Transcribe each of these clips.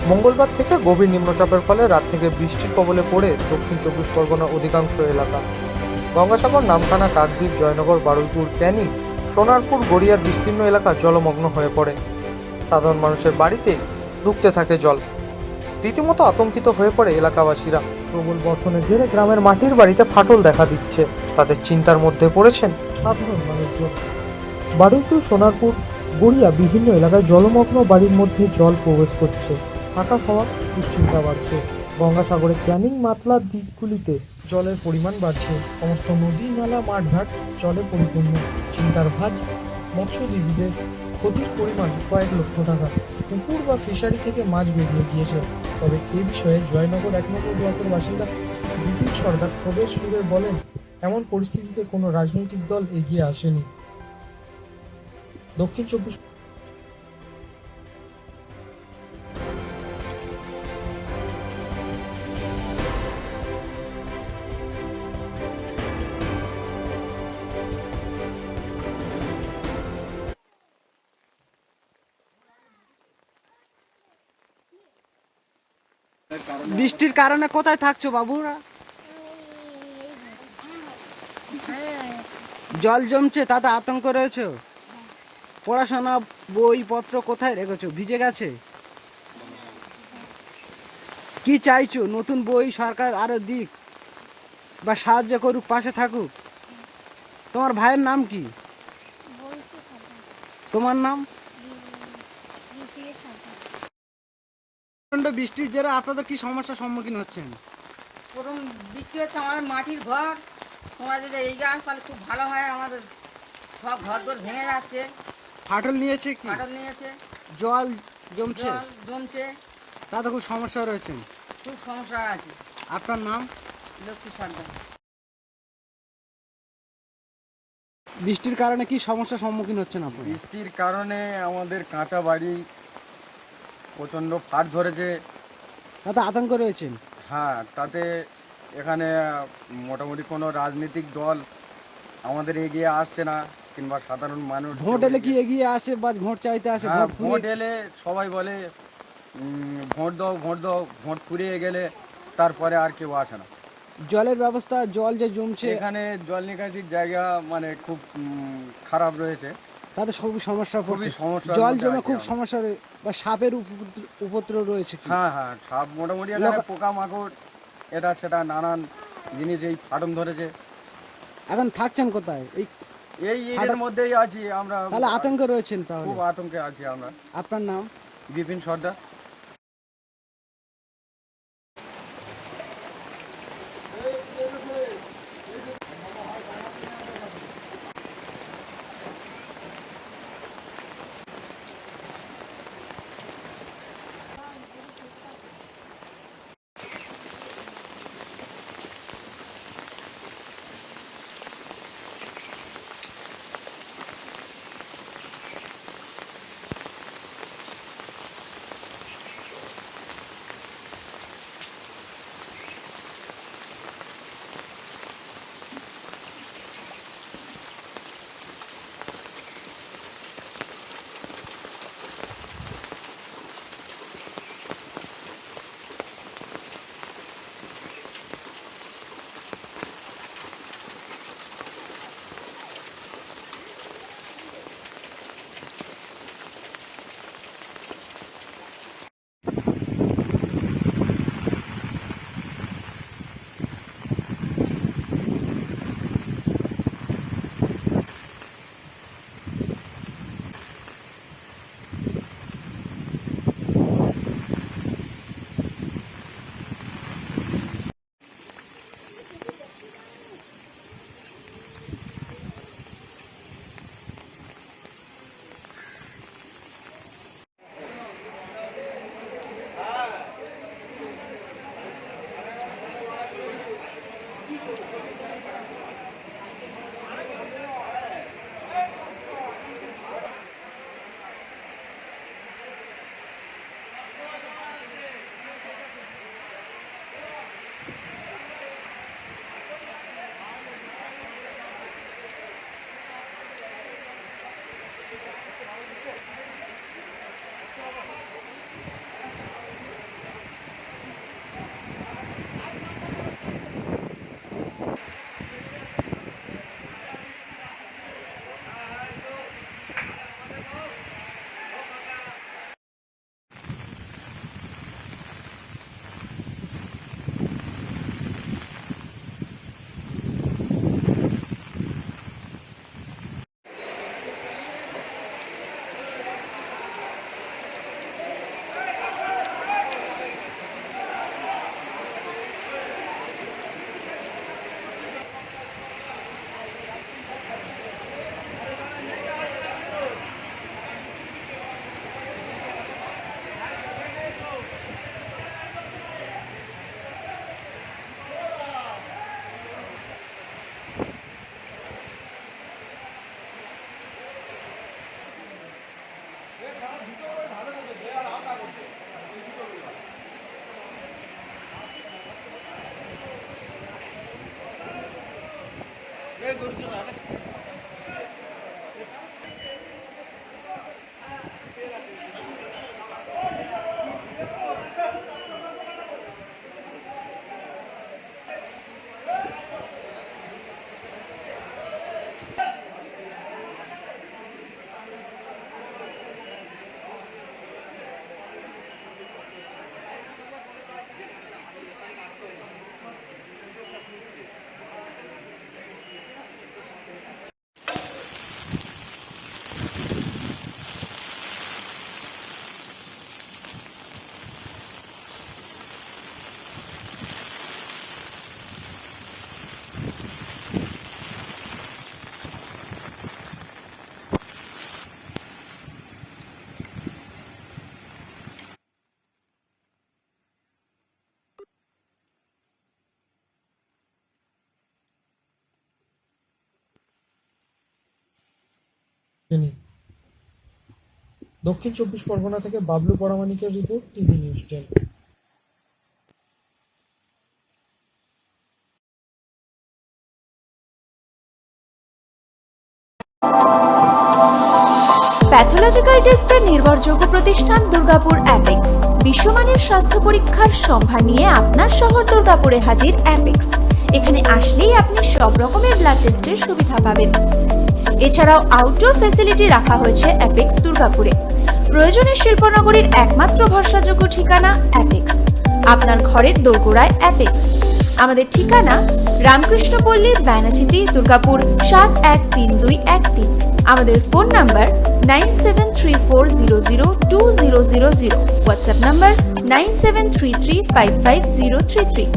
মঙ্গলবার থেকে গভীর নিম্নচাপের ফলে রাত থেকে বৃষ্টির কবলে পড়ে দক্ষিণ 24 পরগনার অধিকাংশ এলাকা, গঙ্গাসাগর, নামখানা, কাকদ্বীপ, জয়নগর, বারুইপুর, ক্যানিং, সোনারপুর, গড়িয়ার বিস্তীর্ণ এলাকা জলমগ্ন হয়ে পড়ে। সাধারণ মানুষের বাড়িতে ঢুকতে থাকে জল। রীতিমতো আতঙ্কিত হয়ে পড়ে এলাকাবাসীরা। প্রবল বর্ষণের জেরে গ্রামের মাটির বাড়িতে ফাটল দেখা দিচ্ছে। তাদের চিন্তার মধ্যে পড়েছেন সাধারণ মানুষজন। বারুইপুর, সোনারপুর, গড়িয়া বিভিন্ন এলাকায় জলমগ্ন বাড়ির মধ্যে জল প্রবেশ করছে। থাকা খাওয়া দুশ্চিন্তা বাড়ছে। গঙ্গাসাগরে ক্যানিং, মাতলার দিকগুলিতে জলের পরিমাণ বাড়ছে। সমস্ত নদী, নালা, মাঠঘাট জলে পরিপূর্ণ। চিন্তার ভাঁজ মৎস্যজীবীদের। ক্ষতির পরিমাণ কয়েক লক্ষ টাকা। পুকুর বা ফিশারি থেকে মাছ বেরিয়ে গিয়েছে। তবে এ বিষয়ে জয়নগর 1 নম্বর ব্লকের বাসিন্দা বিপিন সরকার ক্ষোভের সুরে বলেন, এমন পরিস্থিতিতে কোনো রাজনৈতিক দল এগিয়ে আসেনি। দক্ষিণ 24 বৃষ্টির কারণে কোথায় থাকছো বাবুরা? জল জমছে, তাতে আতঙ্ক রয়েছে। পড়াশোনা বইপত্র কোথায় রেখেছো? ভিজে গেছে। কি চাইছো? নতুন বই সরকার আরো দিক বা সাহায্য করুক, পাশে থাকুক। তোমার ভাইয়ের নাম কি? তোমার নাম? প্রচণ্ড বৃষ্টির জেরে আপনাদের কি সমস্যার সম্মুখীন হচ্ছেন? প্রথম বৃষ্টি হচ্ছে, আমাদের মাটির ঘর। তোমরা যদি এই গাছ তাহলে খুব ভালো হয়। আমাদের সব ঘর দর ভেঙে যাচ্ছে, ফাটল নিয়েছে কি? ফাটল নিয়েছে, জল জমছে, জল জমছে, তাতে খুব সমস্যা রয়েছে। খুব সমস্যা আছে। আপনার নাম? লক্ষ্মী সরকার। বৃষ্টির কারণে কি সমস্যার সম্মুখীন হচ্ছেন আপনি? বৃষ্টির কারণে আমাদের কাঁচা বাড়ি প্রচণ্ড ফাট ধরেছে। তাতে আতঙ্ক রয়েছেন। হ্যাঁ, তাতে এখানে মোটামুটি কোনো রাজনৈতিক দল আমাদের এগিয়ে আসছে না, কিংবা সাধারণ মানুষ ভোট এলে কি এগিয়ে আসে বা ভোট চাইতে আসে? হ্যাঁ, ভোট ভোট এলে সবাই বলে ভোট দাও, ভোট দাও। ভোট ফুরিয়ে গেলে তারপরে আর কেউ আসে না। জলের ব্যবস্থা, জল যে জমছে, এখানে জল নিকাশির জায়গা মানে খুব খারাপ রয়েছে। তাতে খুবই সমস্যা পড়ছে। সমস্যার জল মধ্যে জমে আছি খুব আমরা। সমস্যা বা সাপের উপদ্রব রয়েছে কি? হ্যাঁ হ্যাঁ, সব মোটামুটি এখানে পোকামাকড় এটা সেটা নানান জিনিস এই ফাটন ধরেছে। এখন থাকছেন কোথায়? এই এই এর মধ্যেই আছি আমরা। তাহলে আতঙ্কে রয়েছেন। তাহলে খুব আতঙ্কে আছি আমরা। আপনার নাম? বিপিন সর্দার। দক্ষিণ 24 পরগনা থেকে বাবলু পরামানিকের রিপোর্ট, টিভি নিউজ 10। প্যাথোলজিক্যাল টেস্টের নির্ভরযোগ্য প্রতিষ্ঠান দুর্গাপুর অ্যাপেক্স। বিশ্বমানের স্বাস্থ্য পরীক্ষার সম্ভার নিয়ে আপনার শহর দুর্গাপুরে হাজির অ্যাপেক্স। এখানে আসলেই আপনি সব রকমের ব্লাড টেস্টের সুবিধা পাবেন। এছাড়াও আউটডোর ফ্যাসিলিটি রাখা হয়েছে অ্যাপেক্স দুর্গাপুরে। প্রয়োজনে শিল্পনগরীর একমাত্র ভরসাযোগ্য ঠিকানা অ্যাপেক্স। আপনার ঘরের দোরগোড়ায় অ্যাপেক্স। আমাদের ঠিকানা রামকৃষ্ণপল্লী, ব্যানাচিতি, দুর্গাপুর 713213। আমাদের ফোন নাম্বার 9734002000, হোয়াটসঅ্যাপ নাম্বার 9733555033।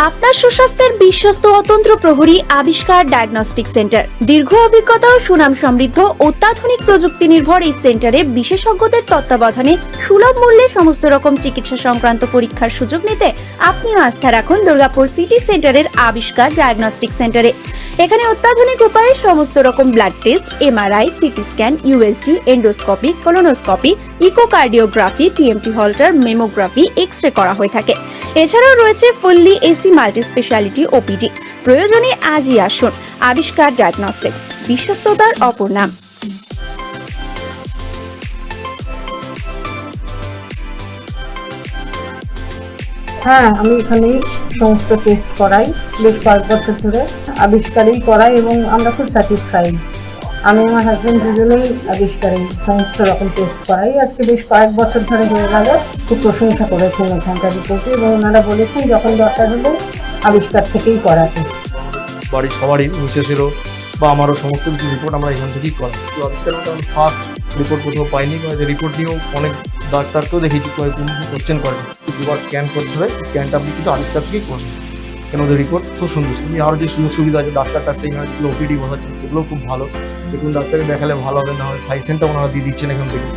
আপনার সুস্বাস্থ্যের বিশ্বস্ত অতন্ত্র প্রহরী আবিষ্কার ডায়াগনস্টিক সেন্টার। দীর্ঘ অভিজ্ঞতা ও সুনাম সমৃদ্ধ অত্যাধুনিক প্রযুক্তি নির্ভর এই সেন্টারে বিশেষজ্ঞদের তত্ত্বাবধানে সুলভ মূল্যে সমস্ত রকম চিকিৎসা সংক্রান্ত পরীক্ষার সুযোগ নিতে আপনিও আস্থা রাখুন দুর্গাপুর সিটি সেন্টারের আবিষ্কার ডায়াগনস্টিক সেন্টারে। এখানে অত্যাধুনিক উপায়ে সমস্ত রকম blood test, MRI, CT scan, USG, endoscopy, colonoscopy, echocardiography, TMT Holter, mammography, x ray করা হয়ে থাকে। এছাড়াও রয়েছে fully AC multi speciality OPD. প্রয়োজনে আজই আসুন আবিষ্কার ডায়াগনস্টিক্স, বিশ্বস্ততার অপর নাম। হ্যাঁ, আমি এখানেই সমস্ত টেস্ট করাই, বেশ কয়েক বছর ধরে আবিষ্কারেই করাই এবং আমরা খুব স্যাটিসফাইড। আমি আমার হাজবেন্ড দুজনেই আবিষ্কারেই সমস্ত রকম টেস্ট করাই। আজকে বেশ কয়েক বছর ধরে হয়ে গেল। খুব প্রশংসা করেছেন এখানকার রিপোর্টে এবং ওনারা বলেছেন যখন দরকার হলে আবিষ্কার থেকেই করাতে। বাড়ির সবারই, বিশেষেরও বা আমারও সমস্ত কিছু রিপোর্ট আমরা এখান থেকেই করাই। তো আবিষ্কার মতো আমি ফার্স্ট রিপোর্ট কোথাও পাইনি, রিপোর্ট নিয়েও অনেক ডাক্তারকেও দেখেছি কোশ্চেন করে দুবার স্ক্যান করতে হয়, স্ক্যানটা আপনি কিন্তু আবিষ্কার থেকেই করবেন। কেন ওদের রিপোর্ট খুব সুন্দর। আরও যে সুযোগ সুবিধা আছে, ডাক্তার এখানে যেগুলো ওপিডি বসাচ্ছেন সেগুলো খুব ভালো। দেখুন ডাক্তারকে দেখালে ভালো হবে, না হয় সাইসেনটা ওনারা দিয়ে দিচ্ছেন এখান থেকে।